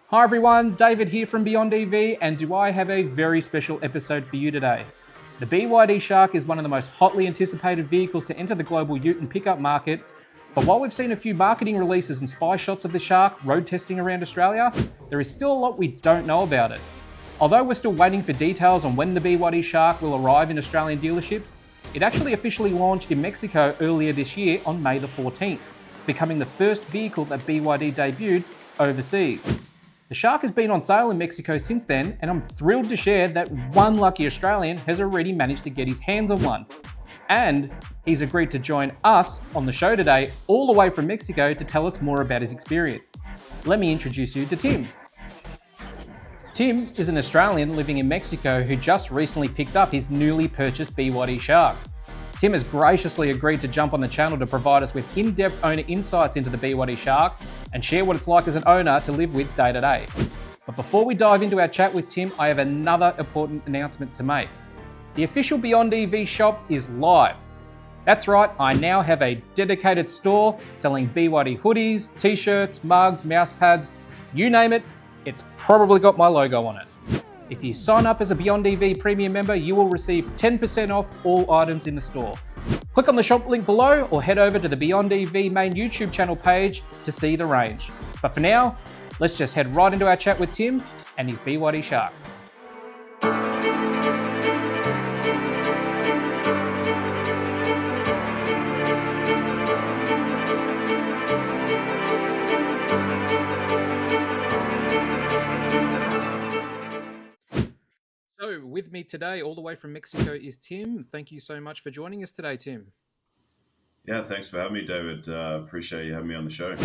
Hi everyone, David here from BeyondEV, and do I have a very special episode for you today. The BYD Shark is one of the most hotly anticipated vehicles to enter the global ute and pickup market, but while we've seen a few marketing releases and spy shots of the Shark road testing around Australia, there is still a lot we don't know about it. Although we're still waiting for details on when the BYD Shark will arrive in Australian dealerships, it actually officially launched in Mexico earlier this year on May the 14th, becoming the first vehicle that BYD debuted overseas. The Shark has been on sale in Mexico since then, and I'm thrilled to share that one lucky Australian has already managed to get his hands on one. And he's agreed to join us on the show today, all the way from Mexico, to tell us more about his experience. Let me introduce you to Tim. Tim is an Australian living in Mexico who just recently picked up his newly purchased BYD Shark. Tim has graciously agreed to jump on the channel to provide us with in-depth owner insights into the BYD Shark and share what it's like as an owner to live with day to day. But before we dive into our chat with Tim, I have another important announcement to make. The official Beyond EV shop is live. That's right, I now have a dedicated store selling BYD hoodies, t-shirts, mugs, mouse pads, you name it, it's probably got my logo on it. If you sign up as a Beyond EV premium member, you will receive 10% off all items in the store. Click on the shop link below or head over to the Beyond EV main YouTube channel page to see the range. But for now, let's just head right into our chat with Tim and his BYD Shark. So with me today, all the way from Mexico, is Tim. Thank you so much for joining us today, Tim. Yeah, thanks for having me, David. Appreciate you having me on the show.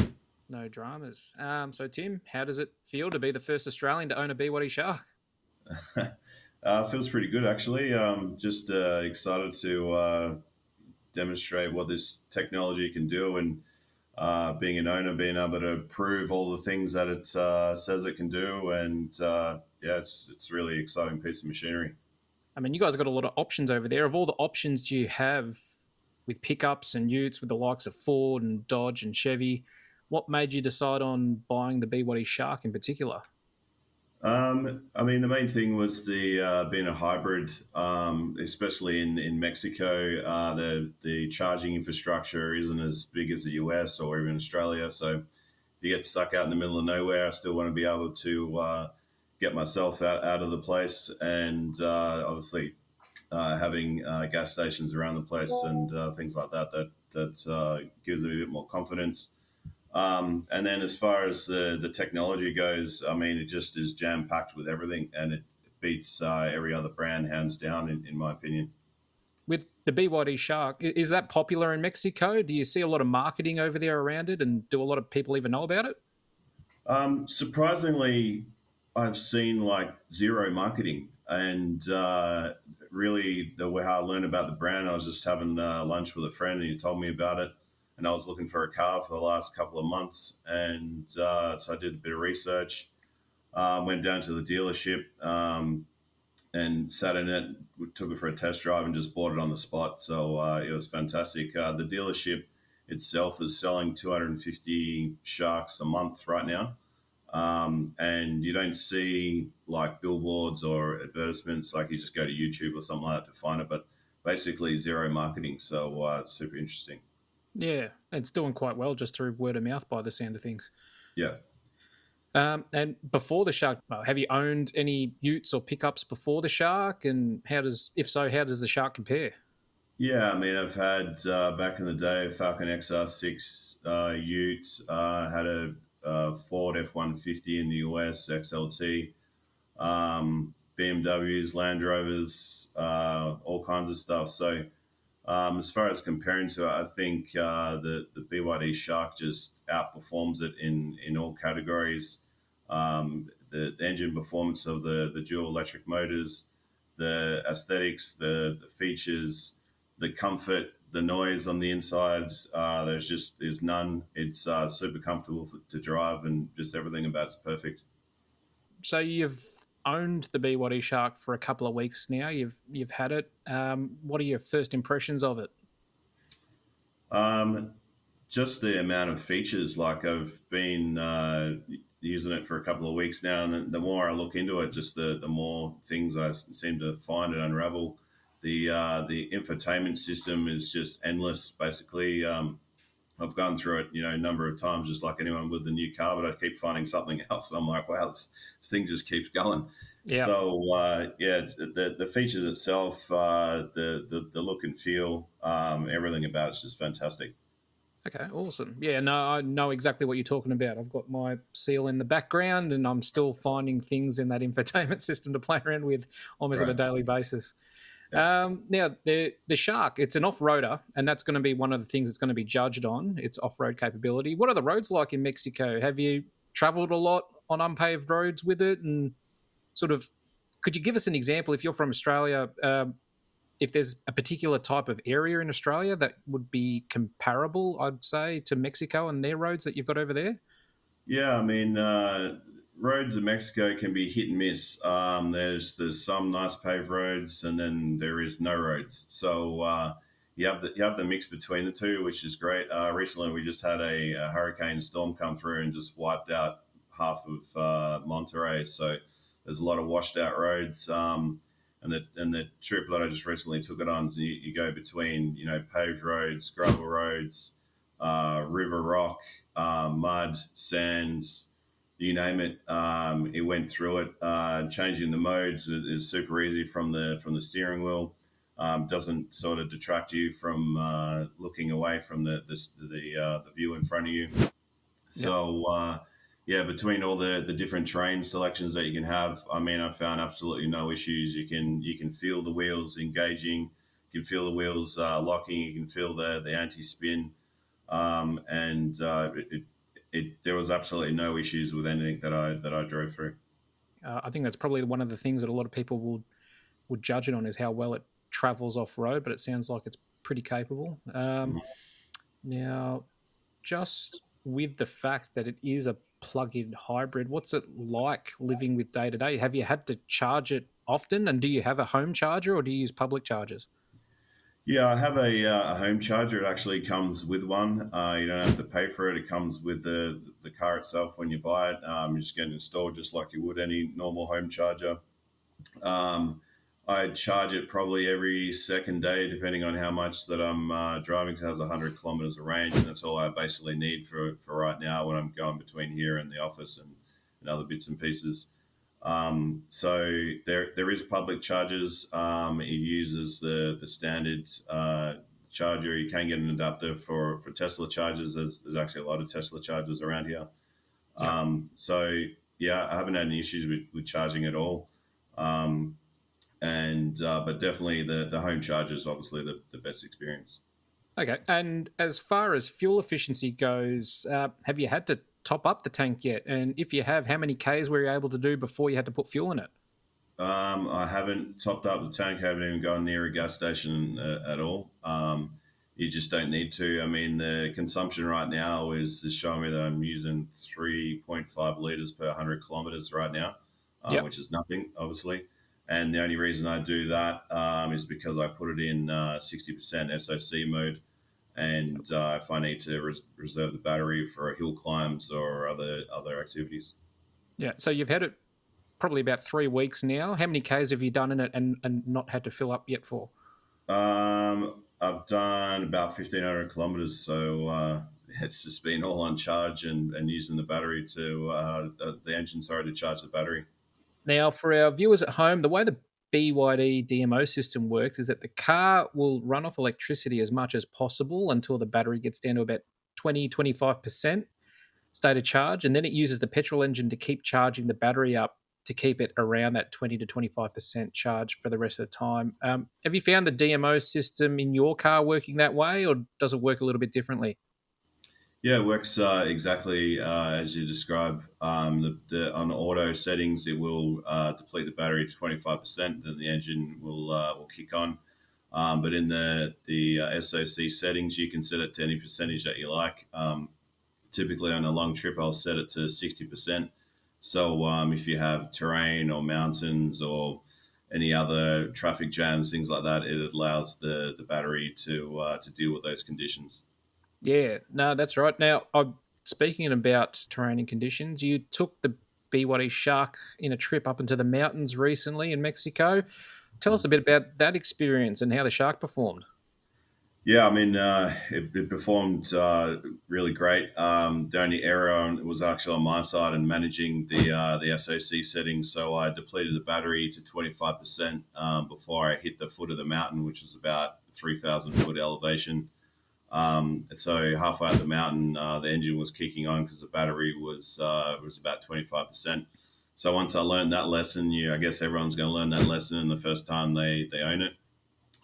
No dramas. So Tim, how does it feel to be the first Australian to own a BYD Shark? Feels pretty good, actually. Just excited to demonstrate what this technology can do, and being an owner, being able to prove all the things that it says it can do, and yeah, it's really exciting piece of machinery. I mean, you guys have got a lot of options over there. Of all the options you have with pickups and utes with the likes of Ford and Dodge and Chevy, what made you decide on buying the BYD Shark in particular? I mean, the main thing was the being a hybrid, especially in Mexico. The charging infrastructure isn't as big as the US or even Australia. So if you get stuck out in the middle of nowhere, I still want to be able to get myself out of the place, and obviously having gas stations around the place and things like that that gives me a bit more confidence. And then as far as the technology goes, I mean, it just is jam packed with everything, and it beats every other brand hands down, in my opinion. With the BYD Shark, is that popular in Mexico? Do you see a lot of marketing over there around it, and do a lot of people even know about it? Surprisingly, I've seen like zero marketing, and really the way how I learned about the brand, I was just having lunch with a friend, and he told me about it, and I was looking for a car for the last couple of months, and so I did a bit of research. Went down to the dealership and sat in it, took it for a test drive, and just bought it on the spot. So it was fantastic. The dealership itself is selling 250 Sharks a month right now. And you don't see like billboards or advertisements, like you just go to YouTube or something like that to find it, but basically zero marketing. So it's super interesting. Yeah, it's doing quite well just through word of mouth by the sound of things. Yeah. And before the Shark, have you owned any utes or pickups before the Shark? And if so, how does the Shark compare? Yeah, I mean, I've had back in the day a Falcon XR6 Ute, had a Ford F-150 in the US, XLT, BMWs, Land Rovers, all kinds of stuff. So as far as comparing to it, I think the BYD Shark just outperforms it in all categories. The engine performance of the dual electric motors, the aesthetics, the features, the comfort, the noise on the inside. There's none. It's super comfortable to drive, and just everything about it's perfect. So you've owned the BYD Shark for a couple of weeks now. You've had it. What are your first impressions of it? Um, just the amount of features. Like I've been using it for a couple of weeks now, and the more I look into it, just the more things I seem to find and unravel. The infotainment system is just endless. Basically, I've gone through it, a number of times, just like anyone with the new car, but I keep finding something else. I'm like, wow, this thing just keeps going. Yeah. So yeah, the features itself, the look and feel, everything about it's just fantastic. Okay, awesome. Yeah, no, I know exactly what you're talking about. I've got my seal in the background and I'm still finding things in that infotainment system to play around with almost on a Right. daily basis. Yeah. Now, the Shark, it's an off-roader, and that's going to be one of the things that's going to be judged on, its off-road capability. What are the roads like in Mexico? Have you traveled a lot on unpaved roads with it? And sort of, could you give us an example if you're from Australia? If there's a particular type of area in Australia that would be comparable, I'd say, to Mexico and their roads that you've got over there? Yeah, I mean, roads in Mexico can be hit and miss. There's some nice paved roads, and then there is no roads. So you have the mix between the two, which is great. Recently, we just had a hurricane storm come through and just wiped out half of Monterey. So there's a lot of washed out roads. And the trip that I just recently took it on, so you go between paved roads, gravel roads, river rock, mud, sand, you name it. It went through it. Changing the modes is super easy from the steering wheel. Doesn't sort of detract you from looking away from the view in front of you. Yeah. So yeah, between all the different terrain selections that you can have, I mean, I found absolutely no issues. You can feel the wheels engaging, you can feel the wheels locking, you can feel the anti spin, and there was absolutely no issues with anything that I drove through. I think that's probably one of the things that a lot of people would judge it on is how well it travels off road, but it sounds like it's pretty capable. Now, just with the fact that it is a plug-in hybrid, what's it like living with day to day? Have you had to charge it often, and do you have a home charger or do you use public chargers? Yeah, I have a home charger. It actually comes with one. You don't have to pay for it. It comes with the car itself when you buy it. You just get it installed just like you would any normal home charger. Um, I charge it probably every second day, depending on how much that I'm driving. 'Cause it has 100 kilometers of range, and that's all I basically need for right now when I'm going between here and the office and other bits and pieces. So there is public chargers. It uses the standard charger. You can get an adapter for Tesla chargers. There's actually a lot of Tesla chargers around here. Yeah. So yeah, I haven't had any issues with charging at all. Um, and But definitely the home charger is obviously the best experience. Okay. And as far as fuel efficiency goes, have you had to top up the tank yet? And if you have, how many Ks were you able to do before you had to put fuel in it? I haven't topped up the tank. Haven't even gone near a gas station at all. You just don't need to. I mean, the consumption right now is showing me that I'm using 3.5 liters per 100 kilometers right now, Yep. which is nothing, obviously. And the only reason I do that is because I put it in 60% SOC mode. And if I need to reserve the battery for hill climbs or other activities. Yeah. So you've had it probably about 3 weeks now. How many Ks have you done in it and not had to fill up yet for? I've done about 1,500 kilometers, so it's just been all on charge and using the battery the engine, sorry, to charge the battery. Now, for our viewers at home, the way the BYD DMO system works is that the car will run off electricity as much as possible until the battery gets down to about 20-25% state of charge. And then it uses the petrol engine to keep charging the battery up to keep it around that 20 to 25% charge for the rest of the time. Have you found the DMO system in your car working that way, or does it work a little bit differently? Yeah, it works exactly as you describe. On auto settings, it will deplete the battery to 25%, then the engine will kick on. But in the SOC settings, you can set it to any percentage that you like. Typically on a long trip, I'll set it to 60%. So if you have terrain or mountains or any other traffic jams, things like that, it allows the battery to deal with those conditions. Yeah, no, that's right. Now, Speaking about terrain and conditions, you took the BYD Shark in a trip up into the mountains recently in Mexico. Tell us a bit about that experience and how the Shark performed. Yeah, I mean, it performed really great. The only error was actually on my side in managing the SOC settings. So I depleted the battery to 25% before I hit the foot of the mountain, which was about 3,000 foot elevation. So halfway up the mountain, the engine was kicking on because the battery was about 25%. So once I learned that lesson, I guess everyone's going to learn that lesson the first time they own it.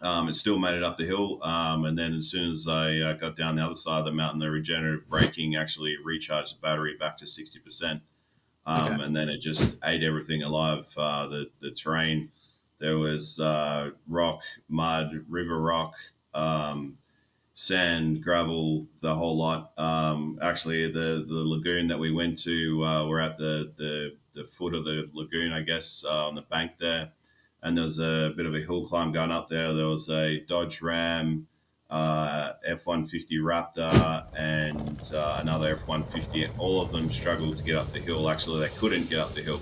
It still made it up the hill, and then as soon as I got down the other side of the mountain, the regenerative braking actually recharged the battery back to 60%, Okay. and then it just ate everything alive. The terrain, there was rock, mud, river rock, um, sand, gravel, the whole lot. Actually, the lagoon that we went to, we're at the foot of the lagoon, I guess, on the bank there, and there's a bit of a hill climb going up there. There was a Dodge Ram, F-150 Raptor, and another F-150. All of them struggled to get up the hill. Actually, they couldn't get up the hill.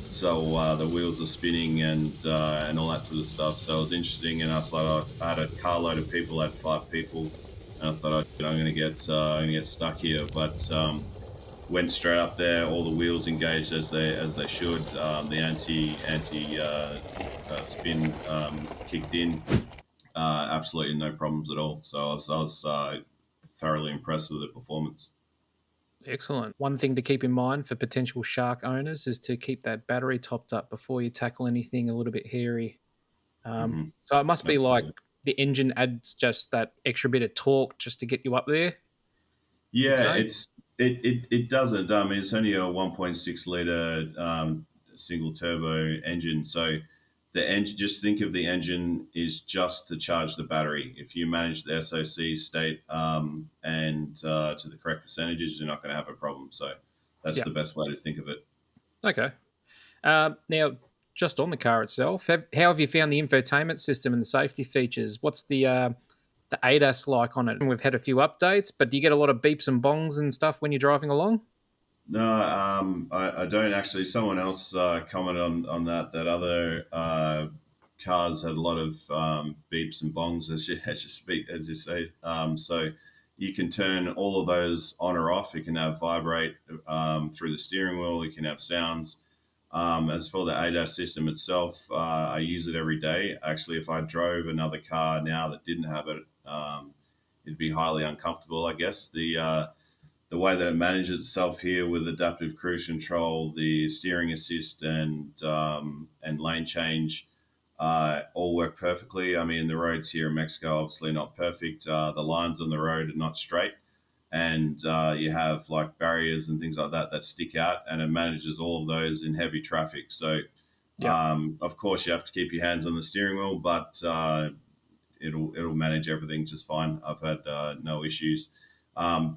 So the wheels are spinning and all that sort of stuff. So it was interesting, and I was like, I had a carload of people, I had 5 people, and I thought, I'm going to get stuck here. But went straight up there. All the wheels engaged as they should. The anti spin kicked in. Absolutely no problems at all. So I was thoroughly impressed with the performance. Excellent. One thing to keep in mind for potential Shark owners is to keep that battery topped up before you tackle anything a little bit hairy. Hmm. So it must be like Absolutely. the engine adds just that extra bit of torque just to get you up there, you'd Yeah, say? it doesn't. I mean, it's only a 1.6 liter single turbo engine, so the engine. Just think of the engine is just to charge the battery. If you manage the SOC state and to the correct percentages, you're not going to have a problem. So that's Yeah. the best way to think of it. Okay. Now, just on the car itself, how have you found the infotainment system and the safety features? What's the ADAS like on it? We've had a few updates, but do you get a lot of beeps and bongs and stuff when you're driving along? No, I don't actually. Someone else commented on that other cars had a lot of beeps and bongs, as you say. So you can turn all of those on or off. You can have vibrate through the steering wheel. You can have sounds. As for the ADAS system itself, I use it every day. Actually, if I drove another car now that didn't have it, it'd be highly uncomfortable. I guess the way that it manages itself here with adaptive cruise control, the steering assist, and lane change all work perfectly. I mean, the roads here in Mexico obviously not perfect. The lines on the road are not straight, and you have like barriers and things like that that stick out, and it manages all of those in heavy traffic. So, Yeah. of course, you have to keep your hands on the steering wheel, but it'll manage everything just fine. I've had no issues.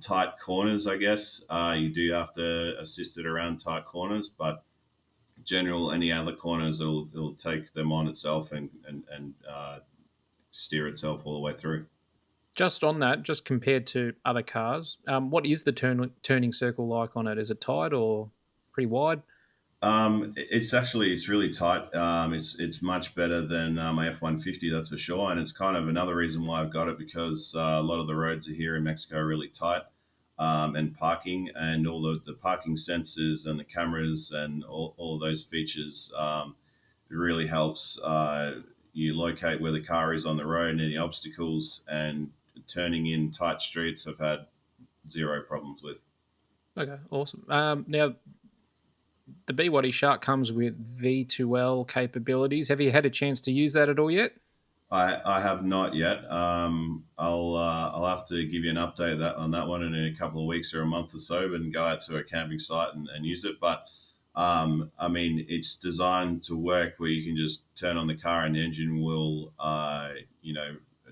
Tight corners, I guess you do have to assist it around tight corners, but general any other corners, it'll take them on itself and steer itself all the way through. Just on that, just compared to other cars, what is the turning circle like on it? Is it tight or pretty wide? It's really tight. It's much better than my F-150, that's for sure, and it's kind of another reason why I've got it because a lot of the roads are here in Mexico are really tight, and parking and all the parking sensors and the cameras and all of those features. It really helps you locate where the car is on the road and any obstacles, and turning in tight streets I've had zero problems with. Okay, awesome. Now, the BYD Shark comes with V2L capabilities. Have you had a chance to use that at all yet? I have not yet. I'll have to give you an update on that one in a couple of weeks or a month or so, and go out to a camping site and use it. But I mean, it's designed to work where you can just turn on the car and the engine will,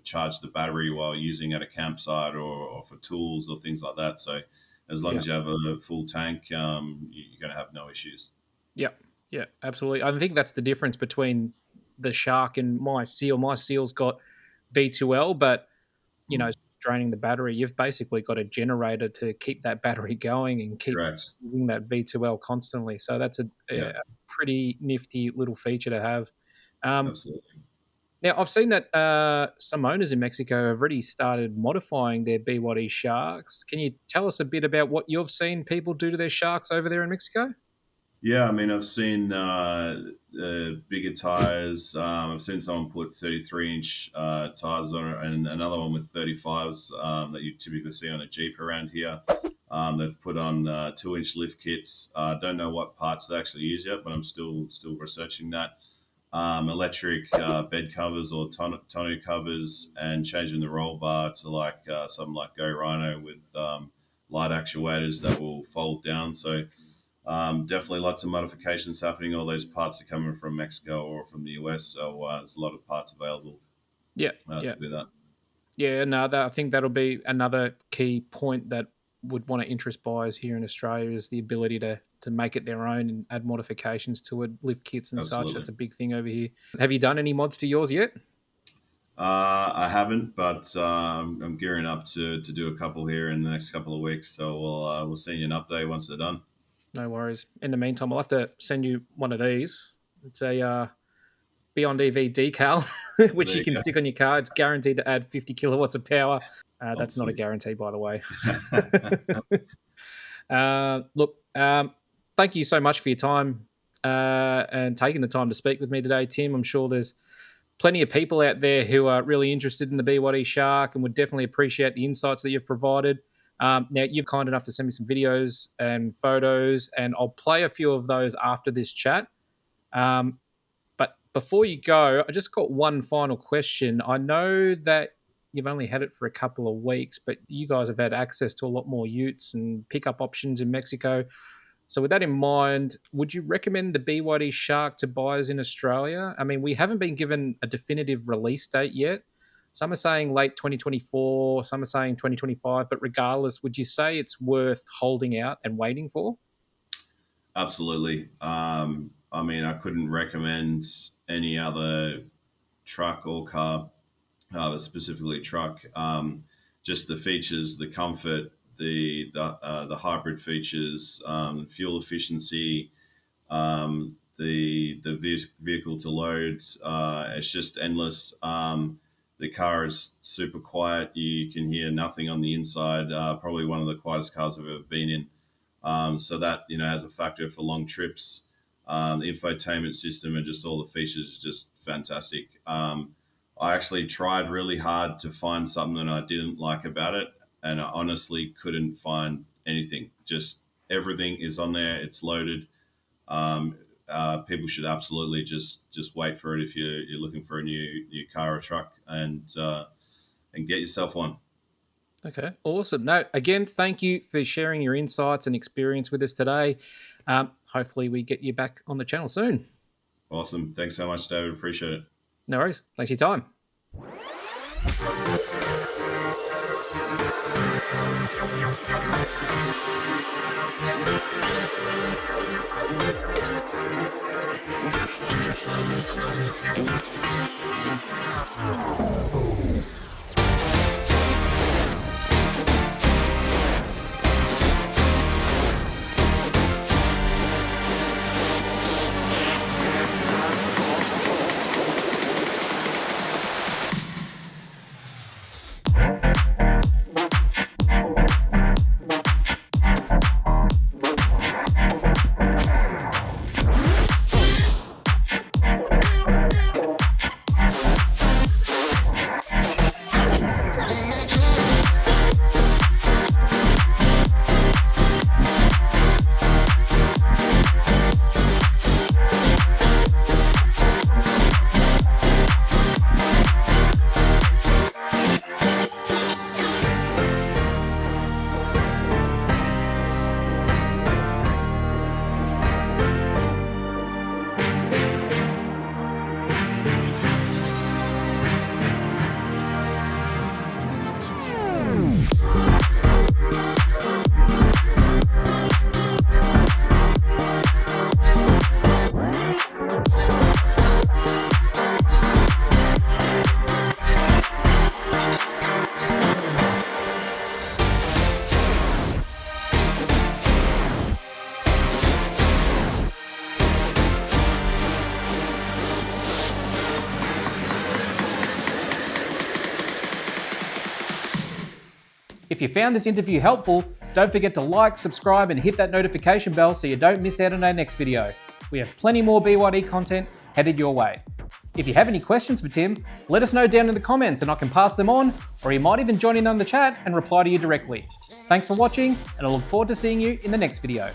charge the battery while using at a campsite or for tools or things like that. So as long Yeah. as you have a full tank, you're going to have no issues. Yeah. Yeah, absolutely. I think that's the difference between the Shark and my Seal. My Seal's got V2L, but you know, Mm. draining the battery. You've basically got a generator to keep that battery going and keep Correct. using that V2L constantly. So that's a Yeah, pretty nifty little feature to have. Um, absolutely. Now, I've seen that some owners in Mexico have already started modifying their BYD Sharks. Can you tell us a bit about what you've seen people do to their Sharks over there in Mexico? Yeah, I mean, I've seen bigger tires. I've seen someone put 33-inch tires on it, and another one with 35s that you typically see on a Jeep around here. They've put on 2-inch lift kits. Don't know what parts they actually use yet, but I'm still researching that. Electric bed covers or tonneau covers, and changing the roll bar to like something like Go Rhino with light actuators that will fold down. So definitely lots of modifications happening. All those parts are coming from Mexico or from the US, so there's a lot of parts available Yeah, to yeah. do that. Yeah, no, I think that'll be another key point that would want to interest buyers here in Australia is the ability to make it their own and add modifications to it, lift kits and such. Absolutely. That's a big thing over here. Have you done any mods to yours yet? I haven't, but I'm gearing up to do a couple here in the next couple of weeks. So we'll send you an update once they're done. No worries. In the meantime, I'll have to send you one of these. It's a Beyond EV decal, which There you you can stick on your car. It's guaranteed to add 50 kilowatts of power. go. That's not a guarantee, by the way. Absolutely. Look, thank you so much for your time and taking the time to speak with me today, Tim. I'm sure there's plenty of people out there who are really interested in the BYD Shark and would definitely appreciate the insights that you've provided. Now, you're kind enough to send me some videos and photos, and I'll play a few of those after this chat. But before you go, I just got one final question. I know that you've only had it for a couple of weeks, but you guys have had access to a lot more utes and pickup options in Mexico. So, with that in mind, would you recommend the BYD Shark to buyers in Australia? I mean, we haven't been given a definitive release date yet. Some are saying late 2024, some are saying 2025, but regardless, would you say it's worth holding out and waiting for? Absolutely. I mean, I couldn't recommend any other truck or car, but specifically truck. Just the features, the comfort, the hybrid features, fuel efficiency, the vehicle to load. It's just endless. The car is super quiet. You can hear nothing on the inside. Probably one of the quietest cars I've ever been in. So that has a factor for long trips. The infotainment system and just all the features is just fantastic. I actually tried really hard to find something that I didn't like about it, and I honestly couldn't find anything. Just everything is on there. It's loaded. People should absolutely just wait for it if you're looking for a new car or truck, and get yourself one. Okay, awesome. No, again, thank you for sharing your insights and experience with us today. Hopefully, we get you back on the channel soon. Awesome. Thanks so much, David. Appreciate it. No worries. Thanks for your time. If you found this interview helpful, don't forget to like, subscribe, and hit that notification bell so you don't miss out on our next video. We have plenty more BYD content headed your way. If you have any questions for Tim, let us know down in the comments and I can pass them on, or he might even join in on the chat and reply to you directly. Thanks for watching, and I look forward to seeing you in the next video.